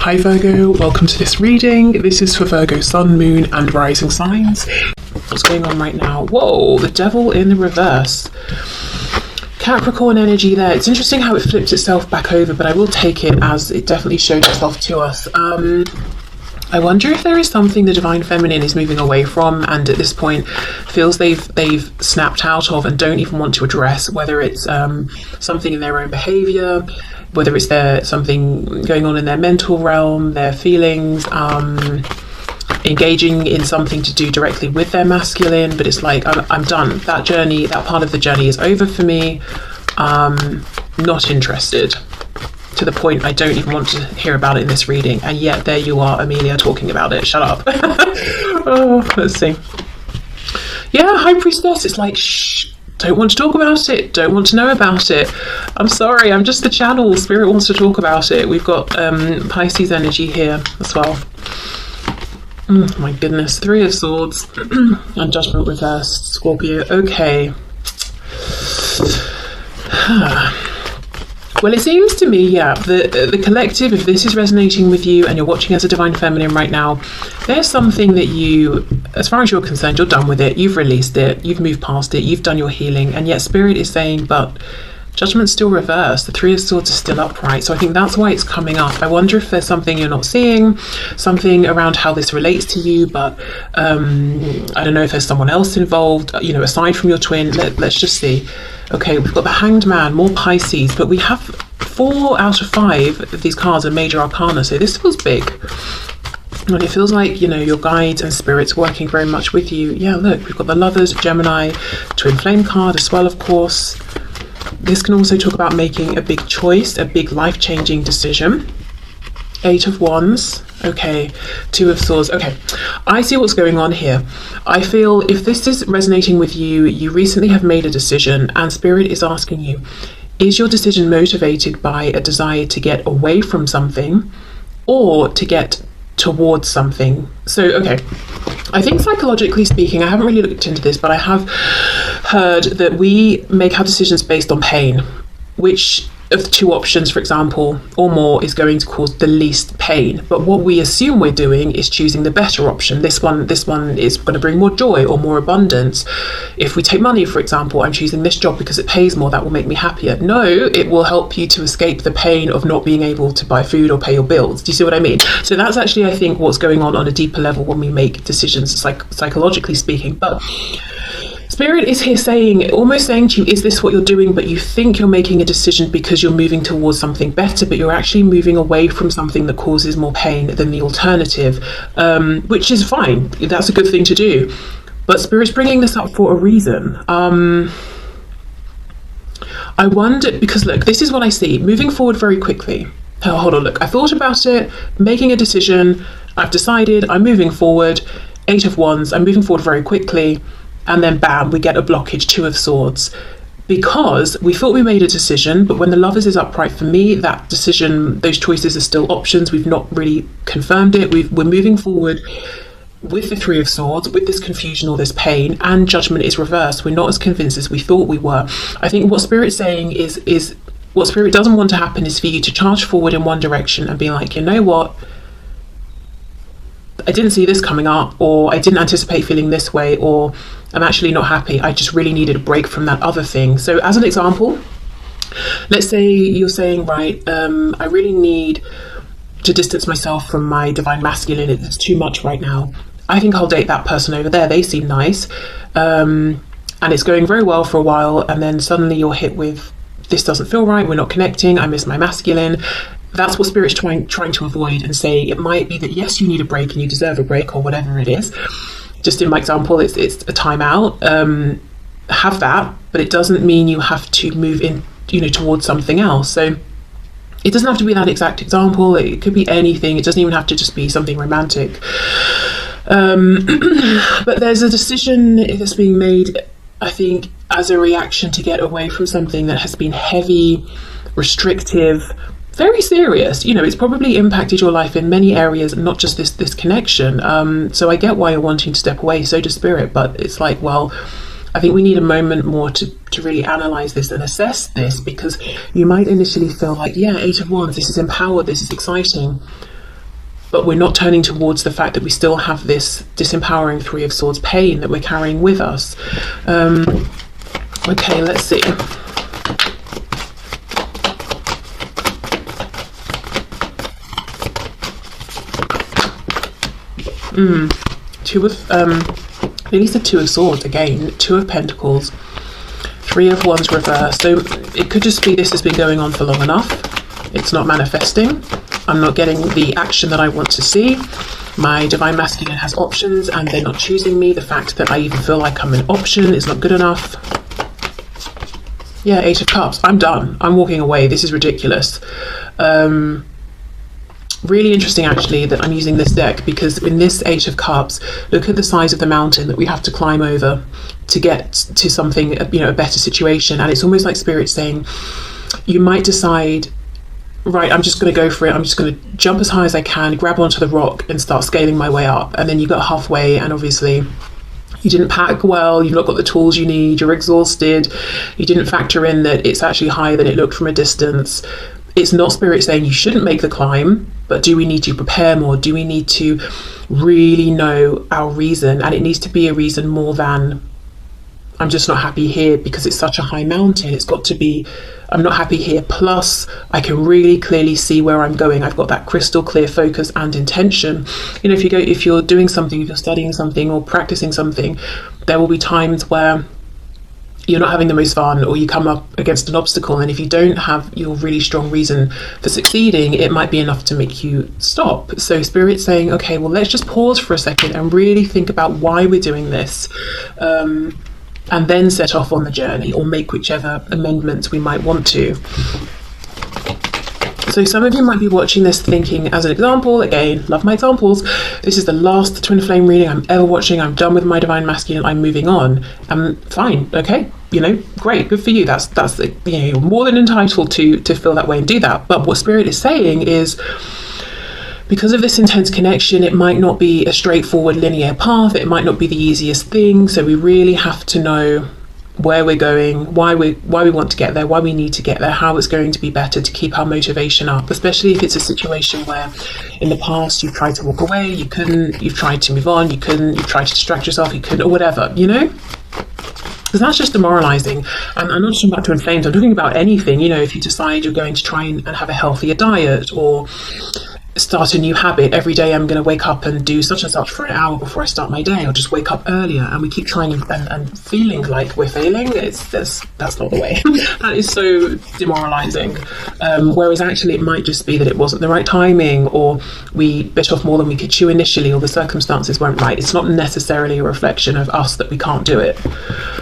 Hi Virgo, welcome to this reading. This is for Virgo Sun, Moon and Rising signs. What's going on right now? Whoa, the Devil in the reverse. Capricorn energy there. It's interesting how it flipped itself back over, but I will take it as it definitely showed itself to us. I wonder if there is something the Divine Feminine is moving away from and at this point feels they've snapped out of and don't even want to address, whether it's something in their own behaviour, whether it's something going on in their mental realm, their feelings, engaging in something to do directly with their masculine, but it's like, I'm done. That journey, that part of the journey is over for me. Not interested. To the point I don't even want to hear about it in this reading, and yet there you are, Amelia, talking about it. Shut up. Oh, let's see. Yeah, High Priestess, it's like, shh, don't want to talk about it, don't want to know about it. I'm sorry, I'm just the channel. Spirit wants to talk about it. We've got Pisces energy here as well. Oh my goodness, Three of Swords and Judgment reversed, Scorpio. Okay. Well, it seems to me, yeah, the collective, if this is resonating with you and you're watching as a Divine Feminine right now, there's something that you, as far as you're concerned, you're done with it, you've released it, you've moved past it, you've done your healing, and yet Spirit is saying, but Judgment's still reversed, the Three of Swords is still upright. So I think that's why it's coming up. I wonder if there's something you're not seeing, something around how this relates to you, but I don't know if there's someone else involved, you know, aside from your twin. Let's just see. Okay, we've got the Hanged Man, more Pisces, but we have 4 out of 5 of these cards are major arcana, so this feels big. And it feels like, you know, your guides and spirits working very much with you. Yeah, look, we've got the Lovers, Gemini, Twin Flame card as well, of course. This can also talk about making a big choice, a big life-changing decision. 8 of Wands. Okay, 2 of Swords. Okay, I see what's going on here. I feel if this is resonating with you, you recently have made a decision and Spirit is asking you, is your decision motivated by a desire to get away from something or to get towards something? So, okay, I think psychologically speaking, I haven't really looked into this, but I have heard that we make our decisions based on pain. Which of the 2 options, for example, or more, is going to cause the least pain? But what we assume we're doing is choosing the better option. This one is going to bring more joy or more abundance. If we take money, for example, I'm choosing this job because it pays more, that will make me happier. No, it will help you to escape the pain of not being able to buy food or pay your bills. Do you see what I mean? So that's actually, I think, what's going on a deeper level when we make decisions, psychologically speaking. But Spirit is here saying, almost saying to you, is this what you're doing? But you think you're making a decision because you're moving towards something better, but you're actually moving away from something that causes more pain than the alternative, which is fine. That's a good thing to do. But Spirit's bringing this up for a reason. I wonder, because look, this is what I see. Moving forward very quickly. Oh, hold on, look, I thought about it, making a decision, I've decided, I'm moving forward. 8 of Wands, I'm moving forward very quickly. And then bam, we get a blockage, 2 of Swords, because we thought we made a decision, but when the Lovers is upright, for me, that decision, those choices are still options. We've not really confirmed it. We're moving forward with the 3 of Swords, with this confusion or this pain, and Judgment is reversed. We're not as convinced as we thought we were. I think what Spirit's saying is what Spirit doesn't want to happen is for you to charge forward in one direction and be like, you know what? I didn't see this coming up, or I didn't anticipate feeling this way, or I'm actually not happy. I just really needed a break from that other thing. So as an example, let's say you're saying, right, I really need to distance myself from my divine masculine. It's too much right now. I think I'll date that person over there. They seem nice. And it's going very well for a while. And then suddenly you're hit with, this doesn't feel right. We're not connecting. I miss my masculine. That's what Spirit's trying to avoid and say it might be that, yes, you need a break and you deserve a break or whatever it is. Just in my example, it's a timeout. Have that, but it doesn't mean you have to move in, you know, towards something else. So it doesn't have to be that exact example. It could be anything. It doesn't even have to just be something romantic. But there's a decision that's being made, I think, as a reaction to get away from something that has been heavy, restrictive, very serious. You know, it's probably impacted your life in many areas, not just this connection. So I get why you're wanting to step away, so does Spirit, but it's like, well, I think we need a moment more to really analyze this and assess this, because you might initially feel like, yeah, 8 of Wands, this is empowered, this is exciting. but we're not turning towards the fact that we still have this disempowering Three of Swords pain that we're carrying with us. Okay, let's see. At least the Two of Swords again, Two of Pentacles, Three of Wands reversed. So it could just be this has been going on for long enough. It's not manifesting. I'm not getting the action that I want to see. My Divine Masculine has options and they're not choosing me. The fact that I even feel like I'm an option is not good enough. Yeah, Eight of Cups. I'm done. I'm walking away. This is ridiculous. Really interesting actually that I'm using this deck, because in this Eight of Cups, look at the size of the mountain that we have to climb over to get to something, you know, a better situation. And it's almost like Spirit saying, you might decide, right, I'm just going to go for it. I'm just going to jump as high as I can, grab onto the rock and start scaling my way up. And then you got halfway and obviously you didn't pack well, you've not got the tools you need, you're exhausted, you didn't factor in that it's actually higher than it looked from a distance. It's not Spirit saying you shouldn't make the climb, but do we need to prepare more? Do we need to really know our reason? And it needs to be a reason more than, I'm just not happy here because it's such a high mountain. It's got to be, I'm not happy here, plus I can really clearly see where I'm going. I've got that crystal clear focus and intention. You know, if you're doing something, if you're studying something or practicing something, there will be times where you're not having the most fun or you come up against an obstacle, and if you don't have your really strong reason for succeeding, it might be enough to make you stop. So Spirit's saying, okay, well, let's just pause for a second and really think about why we're doing this, and then set off on the journey or make whichever amendments we might want to. So some of you might be watching this thinking, as an example, again, love my examples, this is the last twin flame reading I'm ever watching, I'm done with my Divine Masculine, I'm moving on. Fine, okay, you know, great, good for you. That's you know, you're more than entitled to feel that way and do that. But what Spirit is saying is, because of this intense connection, it might not be a straightforward linear path, it might not be the easiest thing, so we really have to know where we're going, why we want to get there, why we need to get there, how it's going to be better to keep our motivation up, especially if it's a situation where in the past you've tried to walk away, you couldn't, you've tried to move on, you couldn't, you've tried to distract yourself, you couldn't, or whatever, you know? Because that's just demoralizing. And I'm not talking about twin flames, I'm talking about anything, you know, if you decide you're going to try and have a healthier diet or start a new habit. Every day I'm going to wake up and do such and such for an hour before I start my day, or just wake up earlier, and we keep trying and feeling like we're failing. That's not the way. That is so demoralizing. Whereas actually it might just be that it wasn't the right timing, or we bit off more than we could chew initially, or the circumstances weren't right. It's not necessarily a reflection of us that we can't do it.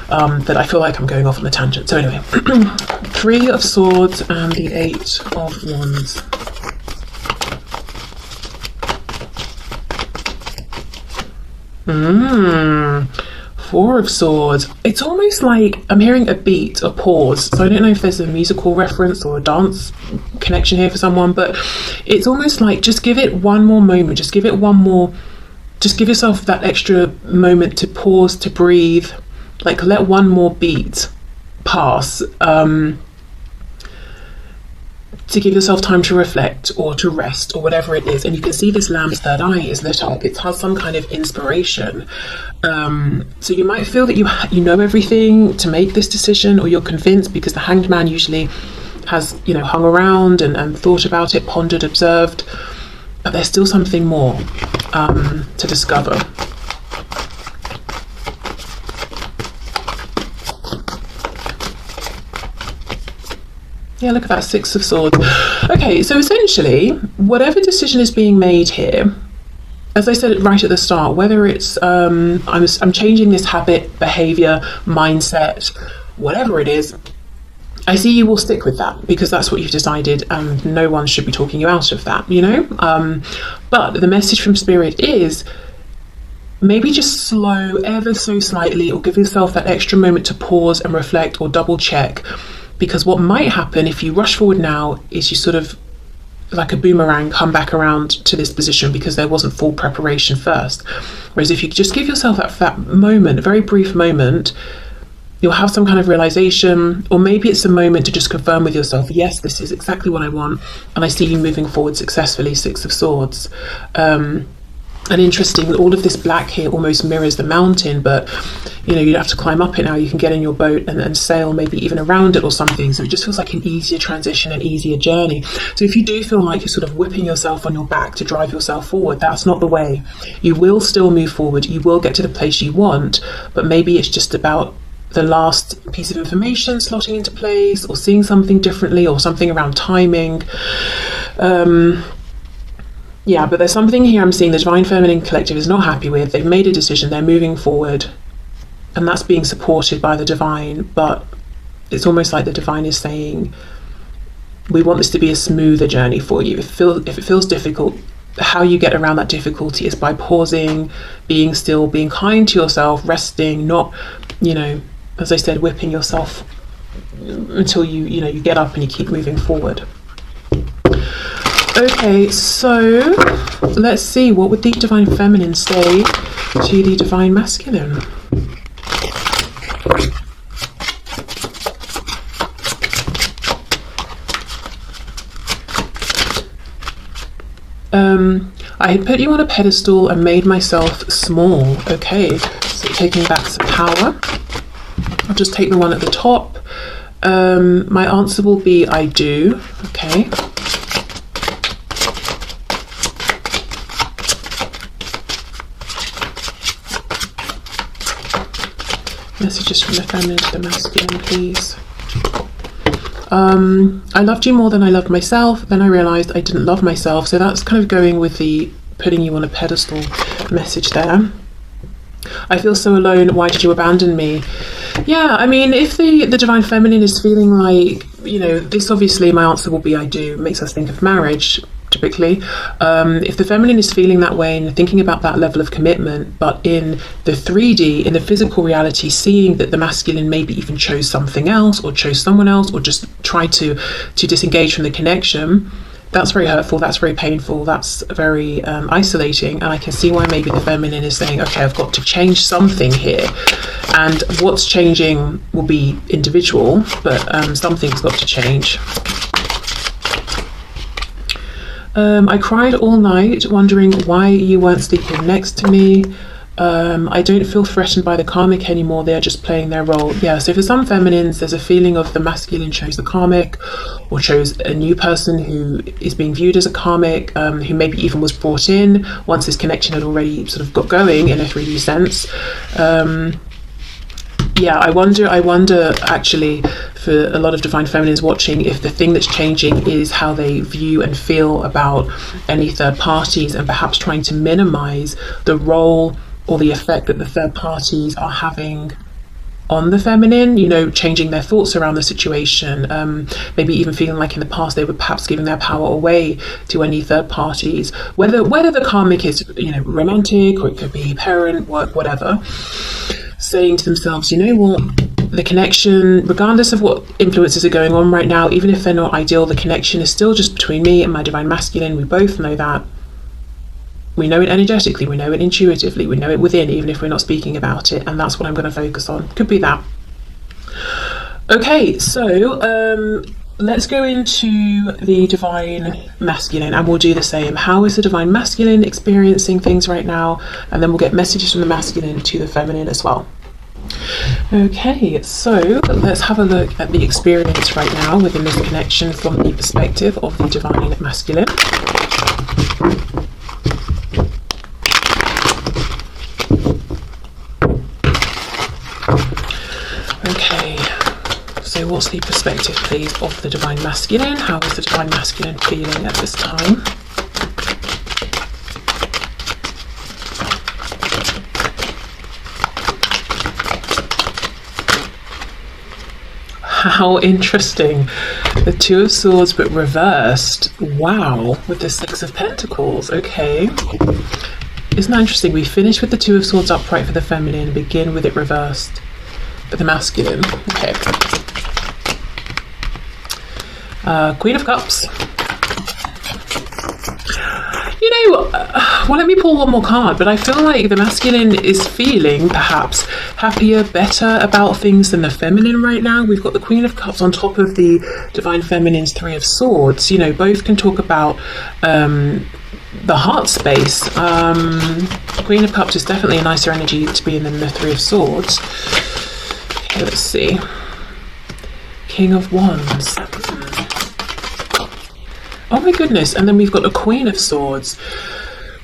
But I feel like I'm going off on a tangent. So anyway, Three of Swords and the Eight of Wands. Four of Swords. It's almost like I'm hearing a beat, a pause. So I don't know if there's a musical reference or a dance connection here for someone, but it's almost like just give it one more moment, just give it one more, just give yourself that extra moment to pause, to breathe, like let one more beat pass, to give yourself time to reflect or to rest or whatever it is. And you can see this lamb's third eye is lit up. It has some kind of inspiration. So you might feel that you know everything to make this decision, or you're convinced, because the Hanged Man usually has, you know, hung around and thought about it, pondered, observed, but there's still something more to discover. Yeah, look at that, Six of Swords. Okay, so essentially, whatever decision is being made here, as I said right at the start, whether it's I'm changing this habit, behavior, mindset, whatever it is, I see you will stick with that because that's what you've decided, and no one should be talking you out of that, you know? But the message from Spirit is, maybe just slow ever so slightly, or give yourself that extra moment to pause and reflect or double check. Because what might happen if you rush forward now is you sort of, like a boomerang, come back around to this position because there wasn't full preparation first. Whereas if you just give yourself that moment, a very brief moment, you'll have some kind of realization, or maybe it's a moment to just confirm with yourself, yes, this is exactly what I want, and I see you moving forward successfully. Six of Swords. And interesting, all of this black here almost mirrors the mountain, but you know, you don't have to climb up it now. You can get in your boat and sail maybe even around it or something. So it just feels like an easier transition, an easier journey. So if you do feel like you're sort of whipping yourself on your back to drive yourself forward, that's not the way. You will still move forward. You will get to the place you want, but maybe it's just about the last piece of information slotting into place, or seeing something differently, or something around timing. Yeah, but there's something here I'm seeing the Divine Feminine Collective is not happy with. They've made a decision, they're moving forward, and that's being supported by the Divine, but it's almost like the Divine is saying, we want this to be a smoother journey for you. If it feels difficult, how you get around that difficulty is by pausing, being still, being kind to yourself, resting, not, you know, as I said, whipping yourself until you get up and you keep moving forward. Okay, so let's see, what would the Divine Feminine say to the Divine Masculine? I had put you on a pedestal and made myself small. Okay, so taking back some power. I'll just take the one at the top. My answer will be I do. Okay. Messages from the feminine to the masculine, please. I loved you more than I loved myself. Then I realized I didn't love myself. So that's kind of going with the putting you on a pedestal message there. I feel so alone. Why did you abandon me? Yeah, I mean, if the Divine Feminine is feeling like, you know, this, obviously my answer will be I do. It makes us think of marriage, typically. If the feminine is feeling that way and thinking about that level of commitment, but in the 3D, in the physical reality, seeing that the masculine maybe even chose something else, or chose someone else, or just tried to disengage from the connection, that's very hurtful, that's very painful, that's very isolating. And I can see why maybe the feminine is saying, okay, I've got to change something here. And what's changing will be individual, but something's got to change. I cried all night wondering why you weren't sleeping next to me. I don't feel threatened by the karmic anymore. They're just playing their role. Yeah, so for some feminines, there's a feeling of the masculine chose the karmic, or chose a new person who is being viewed as a karmic, who maybe even was brought in once this connection had already sort of got going in a 3D sense. Yeah, I wonder actually, for a lot of Divine Feminines watching, if the thing that's changing is how they view and feel about any third parties, and perhaps trying to minimize the role or the effect that the third parties are having on the feminine, you know, changing their thoughts around the situation, maybe even feeling like in the past they were perhaps giving their power away to any third parties, whether the karmic is, you know, romantic, or it could be parent, work, whatever, saying to themselves, you know what, the connection, regardless of what influences are going on right now, even if they're not ideal, the connection is still just between me and my Divine Masculine. We both know that. We know it energetically, we know it intuitively, we know it within, even if we're not speaking about it, and that's what I'm going to focus on. Could be that. Okay, so let's go into the Divine Masculine, and we'll do the same. How is the Divine Masculine experiencing things right now? And then we'll get messages from the masculine to the feminine as well. Okay, so let's have a look at the experience right now within this connection from the perspective of the Divine Masculine. Okay, so what's the perspective, please, of the Divine Masculine? How is the Divine Masculine feeling at this time? How interesting. The Two of Swords, but reversed. Wow, with the Six of Pentacles. Okay. Isn't that interesting? We finish with the Two of Swords upright for the feminine and begin with it reversed for the masculine. Okay. Queen of Cups. You know, Well, let me pull one more card, but I feel like the masculine is feeling perhaps happier, better about things than the feminine right now. We've got the Queen of Cups on top of the Divine Feminine's Three of Swords. You know, both can talk about the heart space. Queen of Cups is definitely a nicer energy to be in than the Three of Swords. Okay, let's see. King of Wands. Oh my goodness, and then we've got the Queen of Swords.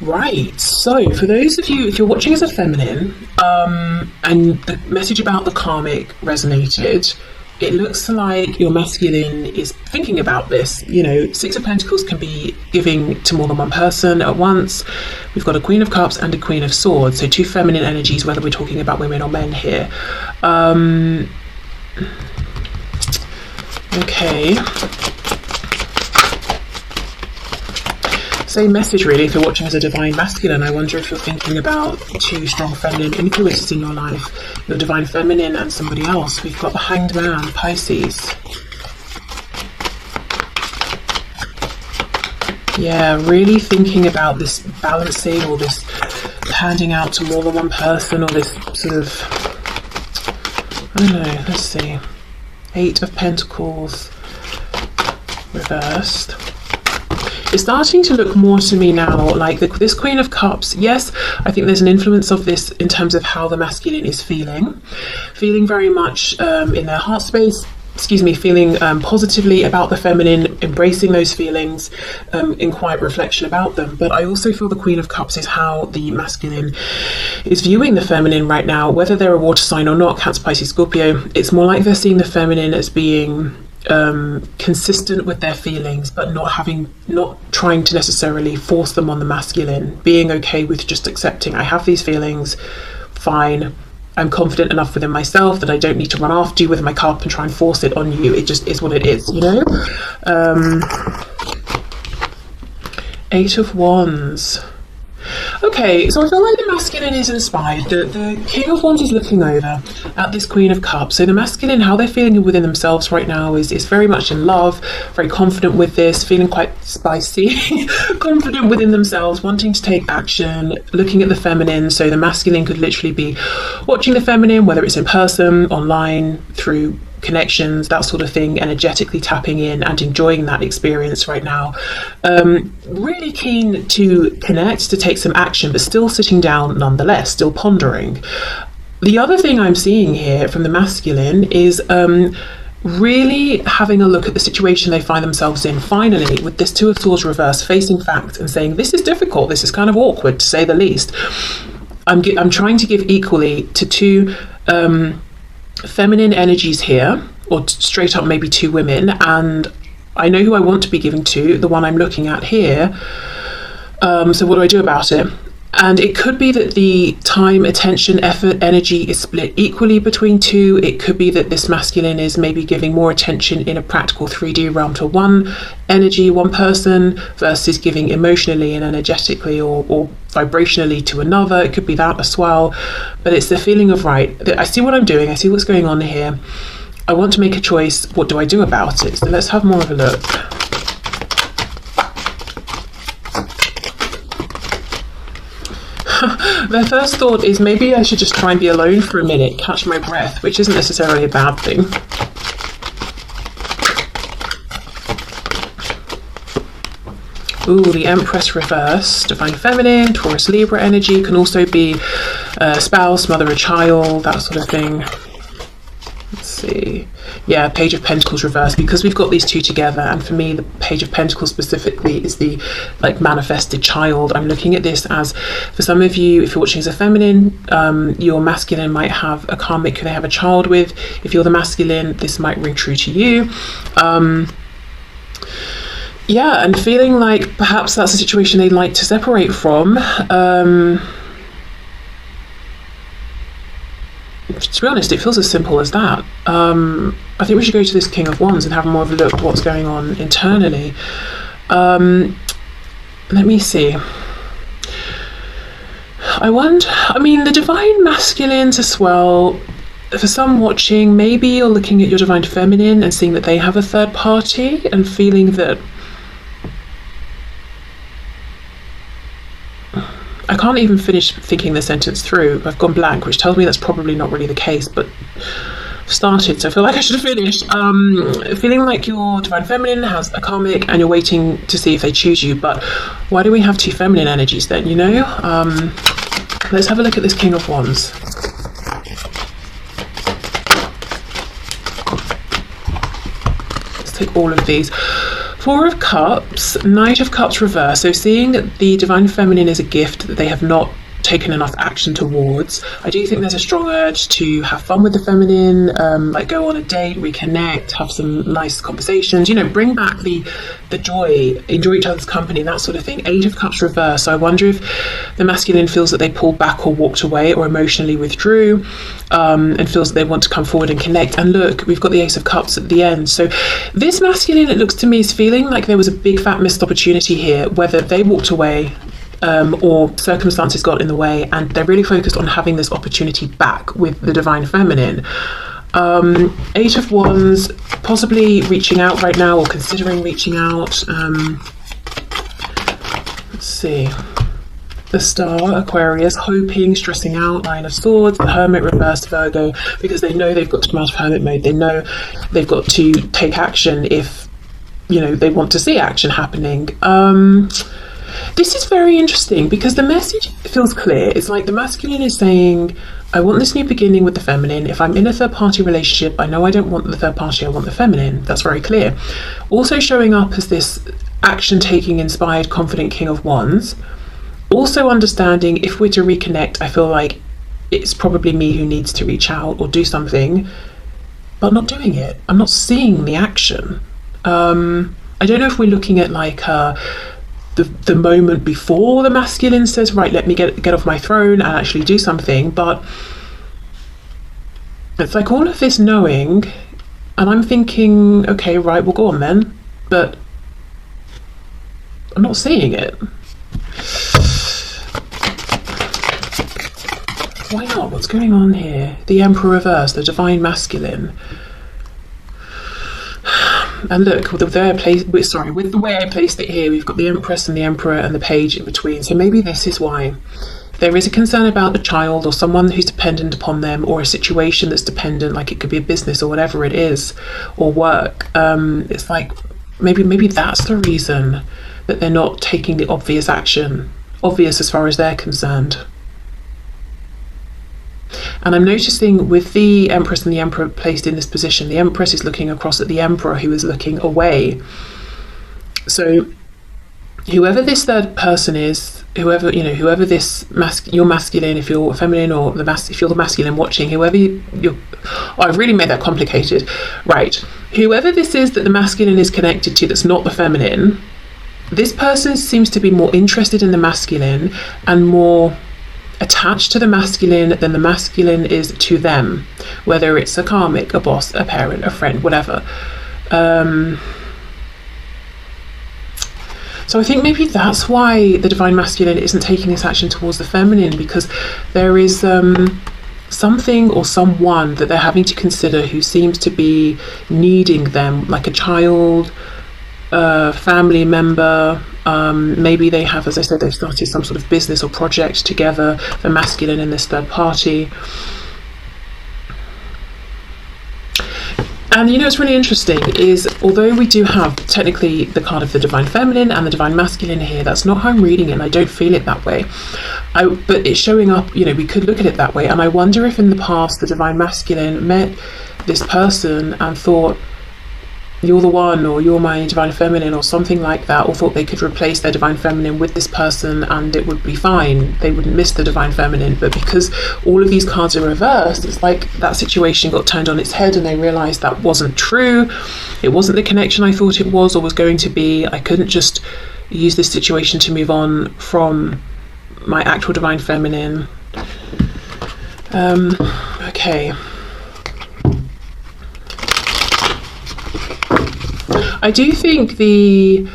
Right, so for those of you, if you're watching as a feminine, and the message about the karmic resonated, it looks like your masculine is thinking about this. You know, Six of Pentacles can be giving to more than one person at once. We've got a Queen of Cups and a Queen of Swords, so two feminine energies, whether we're talking about women or men here. Okay. Same message really if you're watching as a divine masculine. I wonder if you're thinking about two strong feminine influences in your life, your divine feminine and somebody else. We've got the Hanged Man, Pisces. Yeah, really thinking about this balancing or this handing out to more than one person, or this sort of, I don't know, let's see. Eight of Pentacles reversed. It's starting to look more to me now like this Queen of Cups. Yes, I think there's an influence of this in terms of how the masculine is feeling very much in their heart space, feeling positively about the feminine, embracing those feelings in quiet reflection about them. But I also feel the Queen of Cups is how the masculine is viewing the feminine right now, whether they're a water sign or not, Cancer, Pisces, Scorpio. It's more like they're seeing the feminine as being consistent with their feelings, but not trying to necessarily force them on the masculine, being okay with just accepting, I have these feelings, fine, I'm confident enough within myself that I don't need to run after you with my cup and try and force it on you. It just is what it is, you know. Eight of Wands. Okay, so I feel like the masculine is inspired. The King of Wands is looking over at this Queen of Cups. So the masculine, how they're feeling within themselves right now is very much in love, very confident with this, feeling quite spicy, confident within themselves, wanting to take action, looking at the feminine. So the masculine could literally be watching the feminine, whether it's in person, online, through connections, that sort of thing, energetically tapping in and enjoying that experience right now. Really keen to connect, to take some action, but still sitting down nonetheless, still pondering. The other thing I'm seeing here from the masculine is really having a look at the situation they find themselves in, finally, with this Two of Swords reverse, facing facts and saying, this is difficult, this is kind of awkward to say the least. I'm trying to give equally to two feminine energies here, or straight up maybe two women, and I know who I want to be giving to, the one I'm looking at here. So what do I do about it? And it could be that the time, attention, effort, energy is split equally between two. It could be that this masculine is maybe giving more attention in a practical 3D realm to one energy, one person, versus giving emotionally and energetically or vibrationally to another. It could be that as well. But it's the feeling of, right, I see what I'm doing, I see what's going on here. I want to make a choice. What do I do about it? So let's have more of a look. Their first thought is, maybe I should just try and be alone for a minute, catch my breath, which isn't necessarily a bad thing. Ooh, the Empress reverse, Divine Feminine, Taurus, Libra energy, can also be a spouse, mother, a child, that sort of thing. Let's see. Yeah, Page of Pentacles reverse, because we've got these two together, and for me the Page of Pentacles specifically is the manifested child. I'm looking at this as, for some of you, if you're watching as a feminine, your masculine might have a karmic who they have a child with. If you're the masculine, this might ring true to you. Yeah, and feeling like perhaps that's a situation they'd like to separate from. To be honest, it feels as simple as that. I think we should go to this King of Wands and have more of a look at what's going on internally. Let me see. I wonder, the Divine Masculines as well, for some watching, maybe you're looking at your Divine Feminine and seeing that they have a third party and feeling that I can't even finish thinking the sentence through. I've gone blank, which tells me that's probably not really the case, but I've started, so I feel like I should have finished. Feeling like your divine feminine has a karmic and you're waiting to see if they choose you, but why do we have two feminine energies then, you know? Let's have a look at this King of Wands. Let's take all of these. Four of Cups, Knight of Cups reverse. So seeing that the divine feminine is a gift that they have not taken enough action towards, I do think there's a strong urge to have fun with the feminine, like go on a date, reconnect, have some nice conversations, you know, bring back the joy, enjoy each other's company, that sort of thing. Eight of Cups reverse. So I wonder if the masculine feels that they pulled back or walked away or emotionally withdrew, and feels that they want to come forward and connect. And look, we've got the Ace of Cups at the end. So this masculine, it looks to me, is feeling like there was a big fat missed opportunity here, whether they walked away or circumstances got in the way, and they're really focused on having this opportunity back with the divine feminine. Eight of Wands, possibly reaching out right now or considering reaching out. Let's see. The Star, Aquarius, hoping, stressing out. Nine of Swords, the Hermit reversed, Virgo, because they know they've got to come out of hermit mode. They know they've got to take action if, you know, they want to see action happening. This is very interesting because the message feels clear. It's like the masculine is saying, I want this new beginning with the feminine. If I'm in a third party relationship, I know I don't want the third party, I want the feminine. That's very clear. Also showing up as this action taking, inspired, confident King of Wands. Also understanding if we're to reconnect, I feel like it's probably me who needs to reach out or do something, but not doing it. I'm not seeing the action. I don't know if we're looking at like the moment before the masculine says, right, let me get off my throne and actually do something, but it's like all of this knowing, and I'm thinking, okay, right, we'll go on then, but I'm not seeing it. Why not? What's going on here? The Emperor reverse, the divine masculine. And look, with the way I placed it here, we've got the Empress and the Emperor and the Page in between. So maybe this is why there is a concern about a child or someone who's dependent upon them, or a situation that's dependent, like it could be a business or whatever it is, or work. It's like maybe that's the reason that they're not taking the obvious action, obvious as far as they're concerned. And I'm noticing with the Empress and the Emperor placed in this position, the Empress is looking across at the Emperor, who is looking away. So whoever this third person is, whoever this you're masculine, if you're feminine, or if you're the masculine watching, I've really made that complicated. Right. Whoever this is that the masculine is connected to that's not the feminine, this person seems to be more interested in the masculine and more attached to the masculine than the masculine is to them, whether it's a karmic, a boss, a parent, a friend, whatever. So I think maybe that's why the divine masculine isn't taking this action towards the feminine, because there is something or someone that they're having to consider who seems to be needing them, like a child, family member. Maybe they have, as I said, they've started some sort of business or project together, the masculine and this third party. And you know what's really interesting is, although we do have technically the card of the divine feminine and the divine masculine here, that's not how I'm reading it, and I don't feel it that way. But it's showing up, you know, we could look at it that way. And I wonder if in the past the divine masculine met this person and thought, you're the one, or you're my divine feminine, or something like that, or thought they could replace their divine feminine with this person and it would be fine, they wouldn't miss the divine feminine. But because all of these cards are reversed, it's like that situation got turned on its head and they realized that wasn't true, it wasn't the connection I thought it was or was going to be. I couldn't just use this situation to move on from my actual divine feminine. Okay, I do think the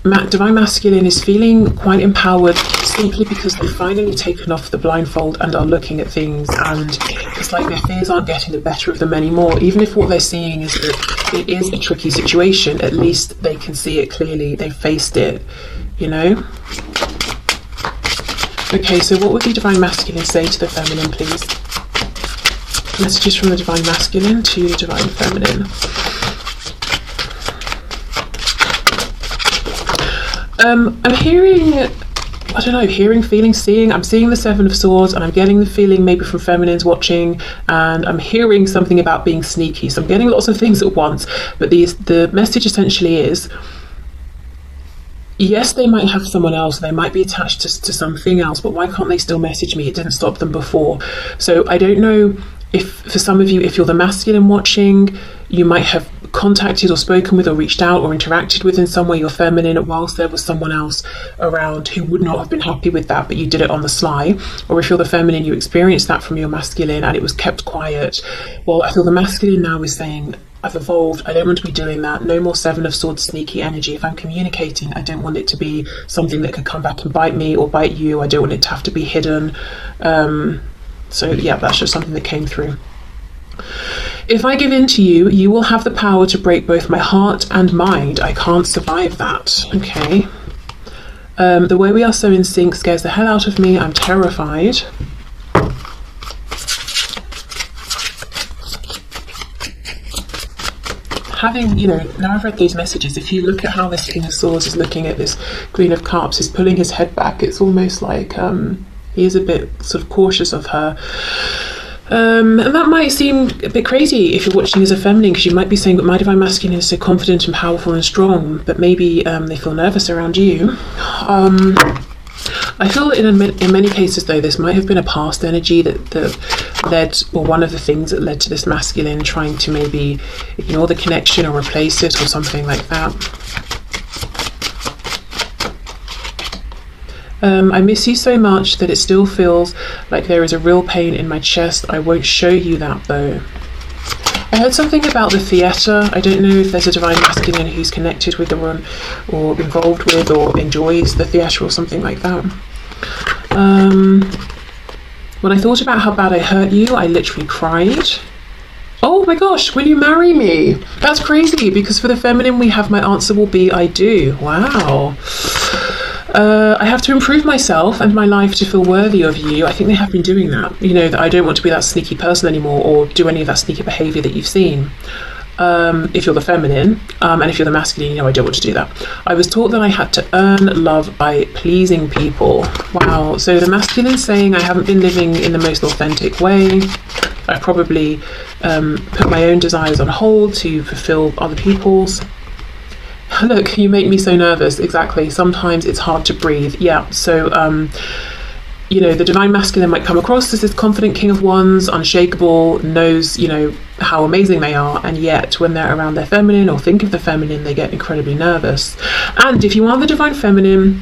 divine masculine is feeling quite empowered simply because they've finally taken off the blindfold and are looking at things, and it's like their fears aren't getting the better of them anymore. Even if what they're seeing is that it is a tricky situation, at least they can see it clearly, they've faced it, you know? Okay, so what would the Divine Masculine say to the Feminine, please? Messages from the Divine Masculine to the Divine Feminine. I'm hearing, I don't know, hearing, feeling, seeing. I'm seeing the Seven of Swords, and I'm getting the feeling maybe from feminines watching, and I'm hearing something about being sneaky. So I'm getting lots of things at once, but the message essentially is, yes, they might have someone else, they might be attached to something else, but why can't they still message me? It didn't stop them before. So I don't know if, for some of you, if you're the masculine watching, you might have contacted or spoken with or reached out or interacted with in some way your feminine whilst there was someone else around who would not have been happy with that, but you did it on the sly. Or if you're the feminine, you experienced that from your masculine and it was kept quiet. Well, I feel the masculine now is saying, I've evolved, I don't want to be doing that. No more Seven of Swords sneaky energy. If I'm communicating, I don't want it to be something that could come back and bite me or bite you. I don't want it to have to be hidden. So yeah, that's just something that came through. If I give in to you, you will have the power to break both my heart and mind. I can't survive that. Okay. The way we are so in sync scares the hell out of me. I'm terrified. Having, you know, now I've read these messages, if you look at how this King of Swords is looking at this Queen of Cups, is pulling his head back, it's almost like he is a bit sort of cautious of her. And that might seem a bit crazy if you're watching as a feminine, because you might be saying, but my Divine Masculine is so confident and powerful and strong, but maybe they feel nervous around you. I feel that in many cases, though, this might have been a past energy that led, or one of the things that led to this masculine trying to maybe ignore the connection or replace it or something like that. I miss you so much that it still feels like there is a real pain in my chest. I won't show you that, though. I heard something about the theatre. I don't know if there's a Divine Masculine who's connected with or involved with or enjoys the theatre or something like that. When I thought about how bad I hurt you, I literally cried. Oh my gosh, will you marry me? That's crazy, because for the feminine we have my answer will be I do. Wow. I have to improve myself and my life to feel worthy of you. I think they have been doing that. You know, that I don't want to be that sneaky person anymore or do any of that sneaky behaviour that you've seen. If you're the feminine, and if you're the masculine, you know, I don't want to do that. I was taught that I had to earn love by pleasing people. Wow. So the masculine saying I haven't been living in the most authentic way. I probably put my own desires on hold to fulfill other people's. Look, you make me so nervous. Exactly. Sometimes it's hard to breathe. Yeah. So, you know, the Divine Masculine might come across as this confident King of Wands, unshakable, knows, you know, how amazing they are. And yet when they're around their feminine or think of the feminine, they get incredibly nervous. And if you are the Divine Feminine,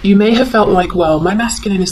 you may have felt like, well, my masculine is